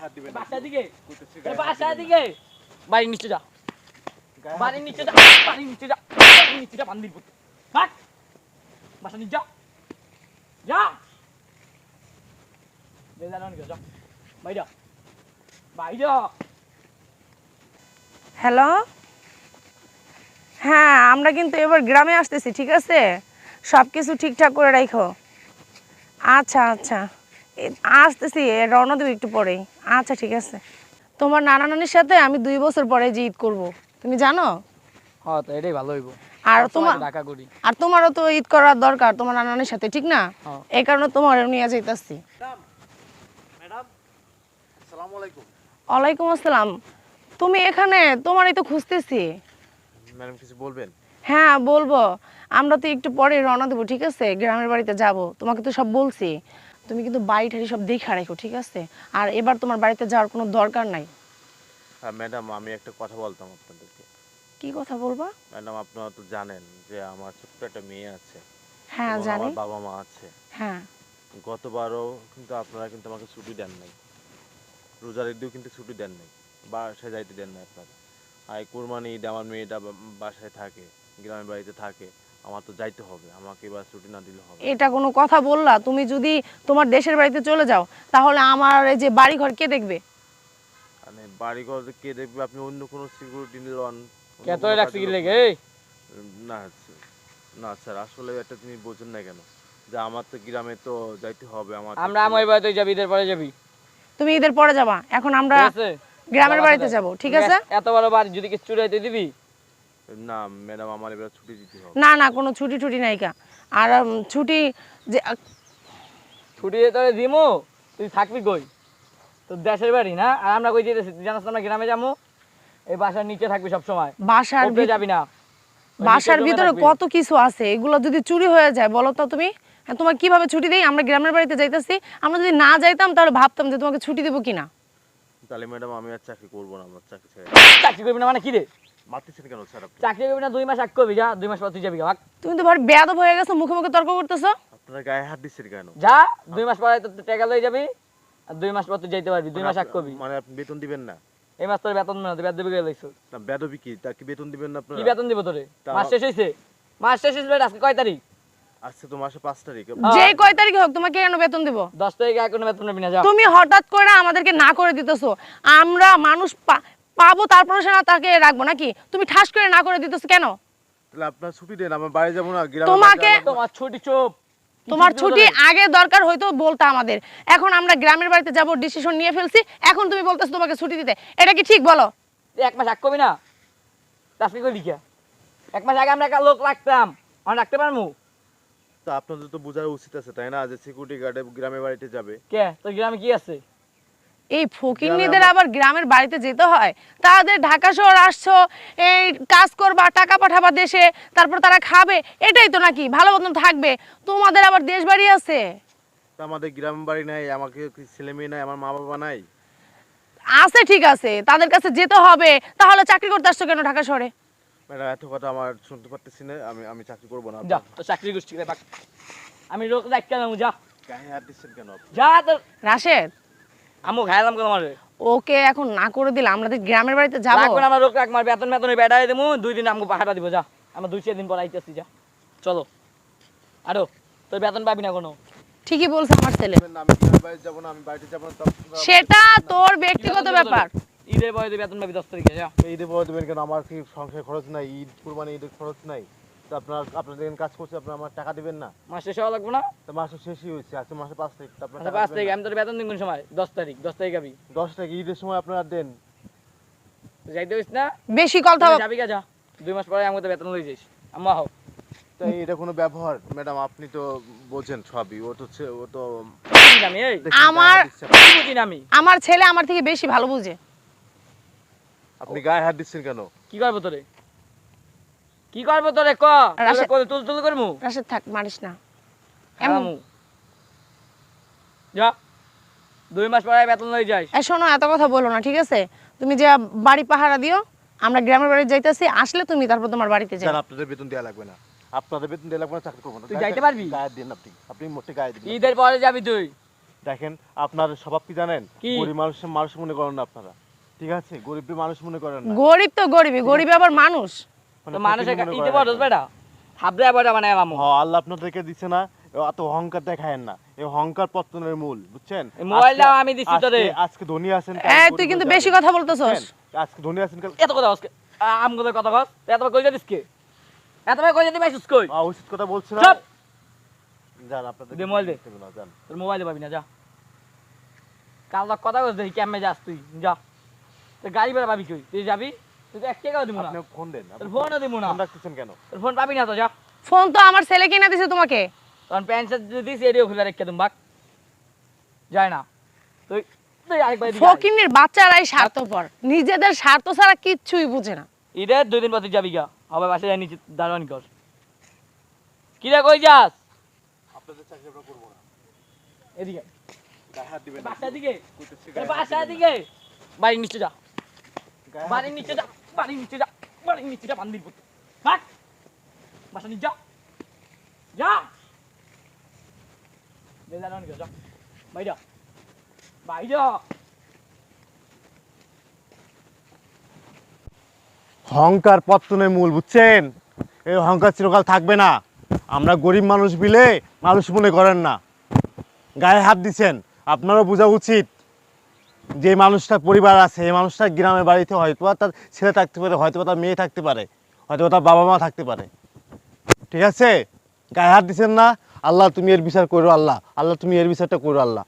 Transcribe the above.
হাত দিবেন না। বাসার দিকে করতেছি এ গায়ে হাত বাসার দিবেন দিকে বাড়ির নিচে যা গায়ে হাত বাড়ির নিচে যা বাড়ির নিচে যা বাড়ির নিচে যা বান্দির পুত ভাগ বাসার নিচে যা যা বেজানো নিকে যা বাইরে বাইরে হ্যালো, হ্যাঁ আমরা কিন্তু এবার গ্রামে আসতেছি, ঠিক আছে? সব কিছু ঠিকঠাক করে রাখো। আচ্ছা আচ্ছা, আসতেছি, রওনা দেবো একটু পরেই। আচ্ছা ঠিক আছে। তোমার নানা নানির সাথে আমি 2 বছর পরে যে ঈদ করব, তুমি জানো? হ্যাঁ তো এটাই ভালো হইব আর তোমার তোমার ঢাকা করি তোমারও তো ঈদ করার দরকার তোমার নানা নানির সাথে, ঠিক না? হ্যাঁ। এই কারণে তোমার নিয়ে যাইতাছি। ম্যাডাম আসসালামু আলাইকুম। ওয়ালাইকুম আসসালাম। তুমি এখানে? তোমারই তো খুঁজতেছি। ম্যাডাম কিছু বলবেন? হ্যাঁ বলবো, আমরা তো একটু পরে রওনা দেবো, ঠিক আছে? গ্রামের বাড়িতে যাব, তোমাকে তো সব বলছি। তুমি কিন্তু বাড়ি ঠাড়ি সব দেখা রাখো, ঠিক আছে? আর এবার তোমার বাড়িতে যাওয়ার কোনো দরকার নাই। ম্যাডাম আমি একটা কথা বলতাম আপনাদেরকে। কি কথা বলবা? ম্যাডাম আপনারা তো জানেন যে আমার ছোট্ট একটা মেয়ে আছে হ্যাঁ এবং জানি। আমার বাবা মা আছে। হ্যাঁ গতবারও কিন্তু আপনারা কিন্তু আমাকে ছুটি দেন নাই, রোজার ঈদেও কিন্তু ছুটি দেন নাই, বাসায় যাইতে দেন নাই আপনারা। আর এই কোরবানি ঈদ আমার মেয়েটা বাসায় থাকে, গ্রামের বাড়িতে থাকে, আমার তো যাইতে হবে, আমাকে এবার ছুটি না দিলে হবে না। এটা কোনো কথা বললা? তুমি যদি তোমার দেশের বাড়িতে চলে যাও তাহলে আমার এই যে বাড়ি ঘর কে দেখবে? মানে বাড়ি ঘর কে দেখবে? আপনি অন্য কোনো সিকিউরিটি নিলন, অন্য কত কোনো রাখছি কাজের কি লোক লেগে নেন। এই না না স্যার, আসলে একটা তুমি বোঝেন না কেন যে আমার তো গ্রামে তো যাইতে হবে। আমার তো আমরা আমার বাড়িতে যাবি ঈদের পরে যাবি তুমি ঈদের পরে যাবা, এখন আমরা ঠিক আছে গ্রামের যাওয়া বাড়িতে আছে। যাব, ঠিক তুমি আছে? এত বড় বাড়ি যদি কিছু চুরাইতে দিবি না ম্যাডাম, আমার এবার ছুটি দিতে হবে। না না, কোনো ছুটি টুটি নাই কা। আর ছুটি যে ছুটি তোরে দিমু তুই থাকবি কই? তোর দেশের বাড়ি না, আর আমরা কই যেতেছি তুই জানাস না আমরা গ্রামে যাবো। এই বাসার নিচে থাকবি সব সময়, বাসার উপরে যাবি না। ওই বাসার নিচের রুমে ভিতরে থাকবি। কত কিছু আছে, এগুলো যদি চুরি হয়ে যায় বলো তো তুমি? হ্যাঁ, তোমার কিভাবে ছুটি দেই? আমরা গ্রামের বাড়িতে যাইতেছি, আমরা যদি না যাইতাম তাহলে ভাবতাম যে তোমাকে ছুটি দেবো কিনা। তাহলে ম্যাডাম আমি আর চাকরি করবো না, আমার চাকরি ছেড়ে চাকরি করবি না মানে কি রে? মারতেছেন কেন স্যার আপনি? চাকরি করবি না 2 মাস আগ করবি, যা 2 মাস পর তুই যাবি ভাগ। তুমি তো ভার বেয়াদব হয়ে গেছো, মুখে মুখে তর্ক করতেছো। আপনারা গায়ে হাত দিচ্ছেন কেন? যা 2 মাস পরে তো টাকা লয়ে যাবি, আর 2 মাস পর তুই যাইতে পারবি। 2 মাস আগ করবি। মানে আপনি বেতন দিবেন না? এই মাস তোর বেতন না, তুই বেতন দিবি গেলে না বেদবি কি, তার কি বেতন দিবেন না কি আপনারা? বেতন দিব তোরে? তা- মাস শেষ হইছে, মাস শেষ হইছে আজকে কয় তারিখ? আজকে তো মাসে 5 তারিখ। যে কয় তারিখে হোক তোমাকে কেন বেতন দেবো? 10 তারিখে আর কোনো বেতন নেবি না, যা। তুমি হঠাৎ করে আমাদেরকে না করে দিতেছো। আমরা মানুষ পাবো তারপরে সে না তাকে রাখবো নাকি? তুমি ঠাস করে না করে দিতেছো কেন? তাহলে আপনার ছুটি দেন, আমার বাড়ি যাবো না, গ্রামে তোমাকে- তোমার ছুটি চুপ। কি তোমার দিব ছুটি তোরে? আগে দরকার হয়তো বলতে আমাদের। এখন আমরা গ্রামের বাড়িতে যাব, ডিসিশন নিয়ে ফেলছি, এখন তুমি বলতেছো তোমাকে ছুটি দিতে। এটা কি ঠিক বলো? তুই 1 মাস আগ করবি না? চাকরি করবি কে? 1 মাস আগে আমরা একটা লোক রাখতাম, আমরা রাখতে পারমু? তো আপনাদের তো বোঝার উচিত আছে তাই না, যে সিকিউরিটি গার্ডে গ্রামের বাড়িতে যাবে। কে তোর গ্রামে কি আছে? এই ফকিন্নিদের আবার গ্রামের বাড়িতে যেতে হয়? তাদের ঢাকা শহর আসছো, এই কাজ করবা, টাকা পাঠাবা দেশে, তারপর তারা খাবে, এটাই তো নাকি ভালো মতন থাকবে? তোমাদের আবার দেশ বাড়ি আছে? তা আমাদের গ্রাম বাড়ি নাই, আমাকে কি ছেলে মেয়ে নাই, আমার মা বাবা নাই? আছে ঠিক আছে, তাদের কাছে যেতে হবে। তাহলে চাকরি করতে আসছো কেন ঢাকা শহরে? ম্যাডাম এত কথা আমার শুনতে পারতেছি না, আমি চাকরি করবো না। যা তো চাকরি করছিস রে বাক। আমি লোক রাখতে যাবো, যা গায়ে হাত দিচ্ছেন কেন আপনি? যা তোর রাশেদ, আমু খাইলাম কেন মারে? ওকে এখন না করে দিলে আমাদের গ্রামের বাড়িতে যাবো। রাখবেন আমরা লোক রাখ, মার বেতন বেতন বেড়াই দেবো, 2 দিন আমাকে পাহাড়া দিব, যা। আমরা 2-4 দিন পর আইতেছি, যা চলো। আরো তোর বেতন পাবি না কোনো। ঠিকই বলছে আমার ছেলে। না, আমি গ্রামের বাড়ি যাবো না, আমি বাড়িতে যাবো না, সেটা তোর ব্যক্তিগত ব্যাপার। ঈদের পরে তুই বেতন পাবি 10 তারিখে, যা। ঈদে পরে দেবেন কেন? আমার কি সংসার খরচ নাই? ঈদ কুরবানি ঈদের খরচ নাই? তো আপনারা দেখেন কাজ করছে, আপনারা আমার টাকা দিবেন না? মাস শেষ হওয়া লাগবে না? তো মাসে শেষই হয়েছে, আজকে মাসে 5 তারিখ, তো আপনারা আচ্ছা টাকা 5 দিবেন তারিখ না? আমি তোর বেতন দিন কোন সময়? 10 তারিখ, 10 তারিখ আবি। 10 তারিখ ঈদের সময় আপনারা দেন। তুই যাইতে হইস না? বেশি কথা তুই যাবি কা, যা। 2 মাস পরে আমাকে তো বেতন লই যাইস, আম্মা হও। তো এটা কোনো ব্যবহার? ম্যাডাম আপনি তো বোঝেন সবই, ও তো বুঝি না আমি, এই দেখছেন আমার- গায়ে হাত দিচ্ছে। কি বুঝি না আমি? আমার ছেলে আমার থেকে বেশি ভালো বুঝে। আপনি গায়ে হাত দিচ্ছেন কেন? কি করবো তোরে? কি করবো তোরে ক? রাশেদ- তোরে তুল তুল করমু? রাশেদ থাক, মারিস না। খামু। যা 2 মাস পরে বেতন লই যাইস। এই শোনো, এত কথা বলো না, ঠিক আছে? তুমি যে বাড়ি পাহারা দিও, আমরা গ্রামের বাড়ি যাইতেছি, আসলে তুমি তারপর তোমার বাড়িতে যাও। স্যার আপনাদের বেতন দেওয়া লাগবে না, আপনাদের বেতন দেওয়া লাগবে না, চাকরি করবো না। তুই যাইতে পারবি? গায়ে দেন, আপনি মোটে গায়ে দিন। ঈদের পরে যাবি তুই। দেখেন আপনার স্বভাব কি জানেন, কি? গরিব মানুষ মনে করেন না আপনারা, ঠিক আছে? গরিব মানুষ মনে করেন না, গরিব তো গরিবই, গরিব আবার মানুষ। মানে তো মানুষের ফকির মনে ইতে করেন বড় আপনারা। বেটা হাবড়ে বড় মানে মামু হ্যাঁ, আল্লাহ আপনাদেরকে দিছে না, এত অহংকার দেখায়েন না, এই অহংকার পতনের মূল, বুঝছেন? এই মোবাইলটাও আজকে- আমি দিছি তোরে। আজকে ধনী আছেন, তুই কিন্তু বেশি কথা বলতেছস। আজকে ধনী আছেন, এত কথা আজকে আমগুলো কথা কস এতবার কই যাদিস কে এতবার কই যাদি বাইছিস কই উচিত কথা বলছি না। চুপ! যান আপনাদের দে মোবাইল দে। যান। তোর মোবাইলে পাবি না যা কাল তক কথা কস দেখি কেমনে যাস তুই যা তোর গাড়ি ভাড়া পাবি কই তুই যাবি তুই তো 1 টাকাও দিব না আপনি ফোন দেন, তোর ফোনও দিব না ফোন রাখতেছেন কেন? তোর ফোন পাবি না তো যা ফোন তো আমার ছেলে কিনা দিছে তোমাকে। তখন প্যান্ট শার্ট যদি দিস এডিও খুলে রেখে দিম বাক যায় না তুই তুই আরেকবার এদিকে আয়। ফকিন্নির বাচ্চারাই স্বার্থপর, নিজেদের স্বার্থ ছাড়া কিচ্ছুই বুঝে না। ঈদের 2 দিন পর তুই যাবি গা হবে বাসায় যাই নিচে দাঁড়ানি কর কি রে কই যাস আপনাদের চাকরি আমরা করবো না, এদিকে গায়ে হাত দিবেন না। বাসার দিকে কইতেছি এ গায়ে হাত বাসার দিবেন দিকে বাড়ির নিচে যা না। গায়ে হাত বাড়ির নিচে যা বাড়ির নিচে যা বাড়ির নিচে যা বান্দির পুত ভাগ বাসা নিচে যা যা দে দাঁড়ানি কর যা বাইরে বাইরে অহংকার পত্তনের মূল, বুঝছেন? এই অহংকার চিরকাল থাকবে না। আমরা গরিব মানুষ বিলে মানুষ মনে করেন না, গায়ে হাত দিচ্ছেন। আপনারও বোঝা উচিত যে মানুষটার পরিবার আছে, এই মানুষটা গ্রামের বাড়িতে হয়তো তার ছেলে থাকতে পারে, হয়তো তার মেয়ে থাকতে পারে, হয়তো তার বাবা মা থাকতে পারে, ঠিক আছে? গায়ে হাত দিচ্ছেন না। আল্লাহ তুমি এর বিচার করো, আল্লাহ তুমি এর বিচারটা করো আল্লাহ।